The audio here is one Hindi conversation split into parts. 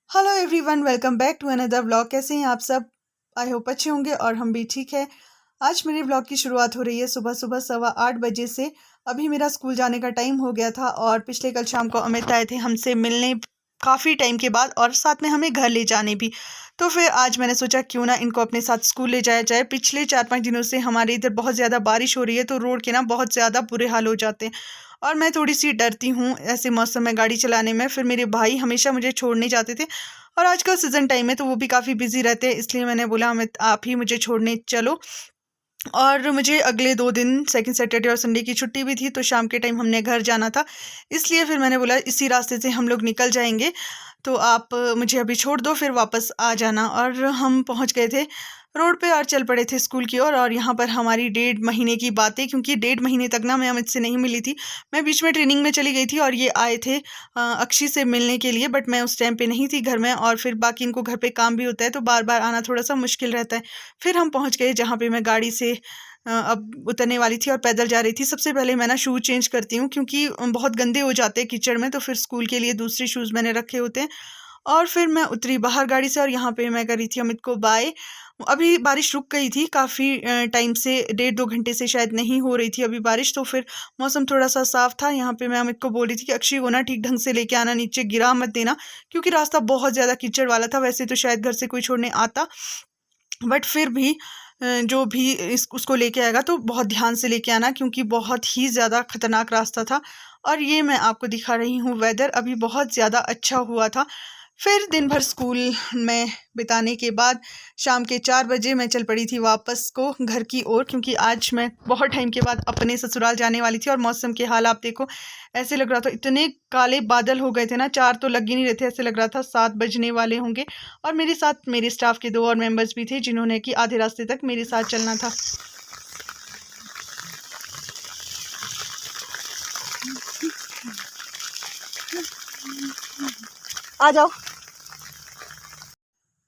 Hello everyone, welcome back to another vlog. कैसे हैं आप सब? आई होप अच्छे होंगे और हम भी ठीक है। आज मेरे व्लॉग की शुरुआत हो रही है सुबह सुबह 8:15 से। अभी मेरा स्कूल जाने का टाइम हो गया था और पिछले कल शाम को अमित आए थे हमसे मिलने काफ़ी टाइम के बाद, और साथ में हमें घर ले जाने भी। तो फिर आज मैंने सोचा क्यों ना इनको अपने साथ स्कूल ले जाया जाए। पिछले 4-5 दिनों से हमारे इधर बहुत ज़्यादा बारिश हो रही है, तो रोड के ना बहुत ज़्यादा बुरे हाल हो जाते हैं और मैं थोड़ी सी डरती हूँ ऐसे मौसम में गाड़ी चलाने में। फिर मेरे भाई हमेशा मुझे छोड़ने जाते थे और आजकल सीज़न टाइम है तो वो भी काफ़ी बिज़ी रहते हैं, इसलिए मैंने बोला अमित आप ही मुझे छोड़ने चलो। और मुझे अगले 2 दिन सेकंड सैटरडे और संडे की छुट्टी भी थी, तो शाम के टाइम हमने घर जाना था, इसलिए फिर मैंने बोला इसी रास्ते से हम लोग निकल जाएँगे, तो आप मुझे अभी छोड़ दो फिर वापस आ जाना। और हम पहुँच गए थे रोड पे और चल पड़े थे स्कूल की ओर। और यहाँ पर हमारी 1.5 महीने की बातें, क्योंकि 1.5 महीने तक ना मैं अमित से नहीं मिली थी। मैं बीच में ट्रेनिंग में चली गई थी और ये आए थे अक्षी से मिलने के लिए, बट मैं उस टाइम पे नहीं थी घर में, और फिर बाकी इनको घर पे काम भी होता है तो बार-बार आना थोड़ा-सा मुश्किल रहता है। फिर हम पहुँच गए जहाँ पे मैं गाड़ी से अब उतरने वाली थी और पैदल जा रही थी। सबसे पहले मैं ना शूज़ चेंज करती हूँ, क्योंकि बहुत गंदे हो जाते हैं कीचड़ में, तो फिर स्कूल के लिए दूसरे शूज़ मैंने रखे होते हैं। और फिर मैं उतरी बाहर गाड़ी से और यहाँ पे मैं कर रही थी अमित को बाय। अभी बारिश रुक गई थी काफ़ी टाइम से, 1.5-2 घंटे से शायद नहीं हो रही थी अभी बारिश, तो फिर मौसम थोड़ा-सा साफ़ था। यहाँ पे मैं अमित को बोल रही थी कि अक्षय को ना ठीक ढंग से लेके आना, नीचे गिरा मत देना, क्योंकि रास्ता बहुत ज़्यादा कीचड़ वाला था। वैसे तो शायद घर से कोई छोड़ने आता, बट फिर भी जो भी इस उसको लेके आएगा तो बहुत ध्यान से लेके आना, क्योंकि बहुत ही ज़्यादा ख़तरनाक रास्ता था। और ये मैं आपको दिखा रही हूँ वेदर, अभी बहुत ज़्यादा अच्छा हुआ था। फिर दिन भर स्कूल में बिताने के बाद शाम के 4 बजे मैं चल पड़ी थी वापस को घर की ओर, क्योंकि आज मैं बहुत टाइम के बाद अपने ससुराल जाने वाली थी। और मौसम के हाल आप देखो, ऐसे लग रहा था इतने काले बादल हो गए थे ना, 4 तो लग ही नहीं रहे थे, ऐसे लग रहा था 7 बजने वाले होंगे। और मेरे साथ मेरे स्टाफ के 2 और मेंबर्स भी थे, जिन्होंने कि आधे रास्ते तक मेरे साथ चलना था। आ जाओ।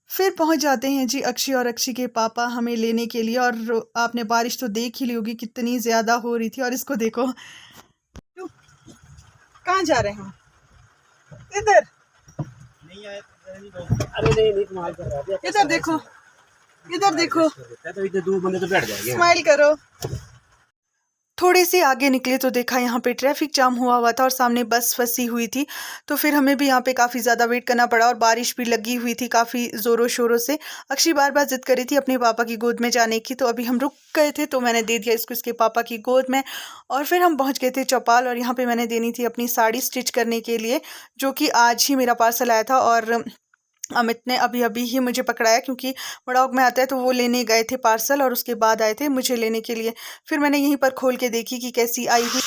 फिर पहुंच जाते हैं जी अक्षय और अक्षय के पापा हमें लेने के लिए। और आपने बारिश तो देख ही ली होगी कितनी ज़्यादा हो रही थी। और इसको देखो, कहाँ जा रहे हैं? इधर, नहीं आए तो अरे नहीं कमाल कर रहा है। इधर देखो, इधर देखो, तो इधर 2 बंदे तो बैठ जाएंगे। स्माइल करो। थोड़े से आगे निकले तो देखा यहाँ पे ट्रैफिक जाम हुआ हुआ था और सामने बस फंसी हुई थी, तो फिर हमें भी यहाँ पे काफ़ी ज़्यादा वेट करना पड़ा और बारिश भी लगी हुई थी काफ़ी ज़ोरों शोरों से। अक्षय बार बार जिद करी थी अपने पापा की गोद में जाने की, तो अभी हम रुक गए थे तो मैंने दे दिया इसको इसके पापा की गोद में। और फिर हम पहुँच गए थे चौपाल, और यहाँ पर मैंने देनी थी अपनी साड़ी स्टिच करने के लिए, जो कि आज ही मेरा पार्सल आया था। और अमित ने अभी अभी ही मुझे पकड़ाया, क्योंकि मड़ौक में आता है तो वो लेने गए थे पार्सल और उसके बाद आए थे मुझे लेने के लिए। फिर मैंने यहीं पर खोल के देखी कि कैसी आई हुई।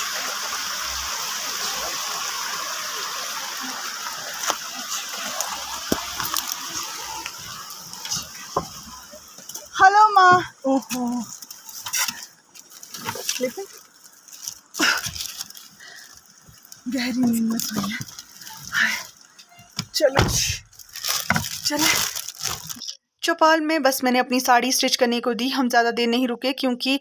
हेलो माँ। ओहो, लेकिन गहरी नींद में सोई है। चलो चले। चौपाल में बस मैंने अपनी साड़ी स्टिच करने को दी। हम ज़्यादा देर नहीं रुके, क्योंकि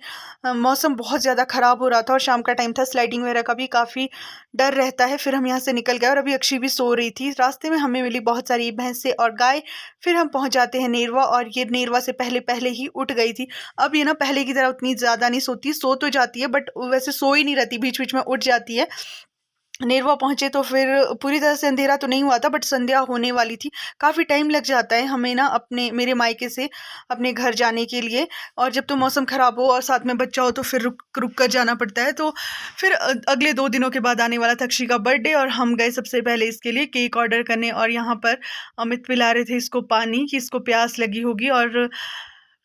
मौसम बहुत ज़्यादा ख़राब हो रहा था और शाम का टाइम था, स्लाइडिंग वगैरह का भी काफ़ी डर रहता है। फिर हम यहाँ से निकल गए और अभी अक्षय भी सो रही थी। रास्ते में हमें मिली बहुत सारी भैंसें और गाय। फिर हम पहुँच जाते हैं नेरवा, और ये नेरवा से पहले पहले ही उठ गई थी। अब ये ना पहले की तरह उतनी ज़्यादा नहीं सोती, सो तो जाती है बट वैसे सो ही नहीं रहती, बीच बीच में उठ जाती है। नेरवा पहुँचे तो फिर पूरी तरह से अंधेरा तो नहीं हुआ था, बट संध्या होने वाली थी। काफ़ी टाइम लग जाता है हमें ना अपने मेरे मायके से अपने घर जाने के लिए, और जब तो मौसम ख़राब हो और साथ में बच्चा हो तो फिर रुक रुक कर जाना पड़ता है। तो फिर अगले 2 दिनों के बाद आने वाला था अक्षय का बर्थडे, और हम गए सबसे पहले इसके लिए केक ऑर्डर करने। और यहाँ पर अमित पिला रहे थे इसको पानी, कि इसको प्यास लगी होगी। और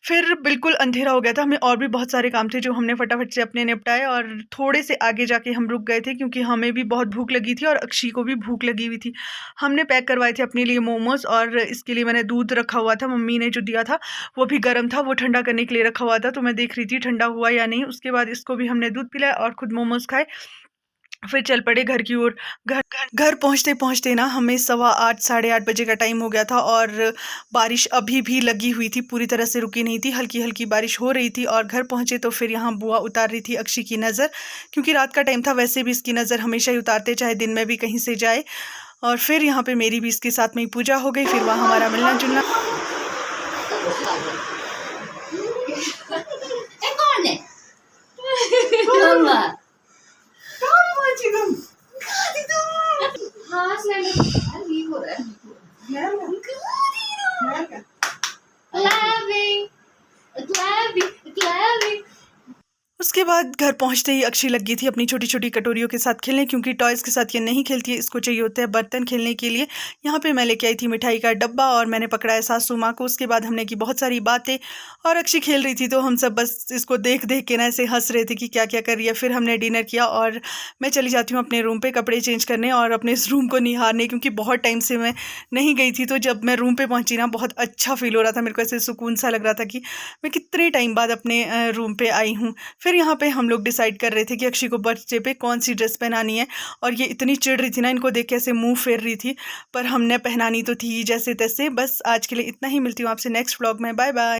फिर बिल्कुल अंधेरा हो गया था। हमें और भी बहुत सारे काम थे जो हमने फटाफट से अपने निपटाए, और थोड़े से आगे जाके हम रुक गए थे, क्योंकि हमें भी बहुत भूख लगी थी और अक्षय को भी भूख लगी हुई थी। हमने पैक करवाए थे अपने लिए मोमोज़, और इसके लिए मैंने दूध रखा हुआ था, मम्मी ने जो दिया था वो भी गर्म था, वो ठंडा करने के लिए रखा हुआ था। तो मैं देख रही थी ठंडा हुआ या नहीं। उसके बाद इसको भी हमने दूध पिलाया और खुद मोमोज़ खाए। फिर चल पड़े घर की ओर। घर घर पहुँचते-पहुँचते ना हमें 8:15 साढ़े 8 बजे का टाइम हो गया था, और बारिश अभी भी लगी हुई थी, पूरी तरह से रुकी नहीं थी, हल्की-हल्की बारिश हो रही थी। और घर पहुँचे तो फिर यहाँ बुआ उतार रही थी अक्षय की नज़र, क्योंकि रात का टाइम था, वैसे भी इसकी नज़र हमेशा ही उतारते, चाहे दिन में भी कहीं से जाए। और फिर यहाँ पे मेरी भी इसके साथ में ही पूजा हो गई। फिर वहाँ हमारा मिलना जुलना। कौन है? हाँ सिलेंडर लीक हो रहा है। उसके बाद घर पहुंचते ही अक्षी लग गई थी अपनी छोटी छोटी कटोरियों के साथ खेलने, क्योंकि टॉयज़ के साथ ये नहीं खेलती है, इसको चाहिए होता है बर्तन खेलने के लिए। यहाँ पे मैं लेके आई थी मिठाई का डब्बा और मैंने पकड़ाया सासू माँ को। उसके बाद हमने की बहुत सारी बातें और अक्षी खेल रही थी, तो हम सब बस इसको देख देख के ना ऐसे हंस रहे थे कि क्या क्या कर रही है। फिर हमने डिनर किया और मैं चली जाती हूँ अपने रूम पर कपड़े चेंज करने और अपने इस रूम को निहारने, क्योंकि बहुत टाइम से मैं नहीं गई थी। तो जब मैं रूम पर पहुँची ना, बहुत अच्छा फील हो रहा था मेरे को, ऐसे सुकून सा लग रहा था कि मैं कितने टाइम बाद अपने रूम पर आई हूँ। फिर यहाँ पे हम लोग डिसाइड कर रहे थे कि अक्षी को बर्थडे पे कौन सी ड्रेस पहनानी है, और ये इतनी चिढ़ रही थी ना, इनको देख के ऐसे मुंह फेर रही थी, पर हमने पहनानी तो थी जैसे तैसे। बस आज के लिए इतना ही, मिलती हूँ आपसे नेक्स्ट व्लॉग में। Bye bye.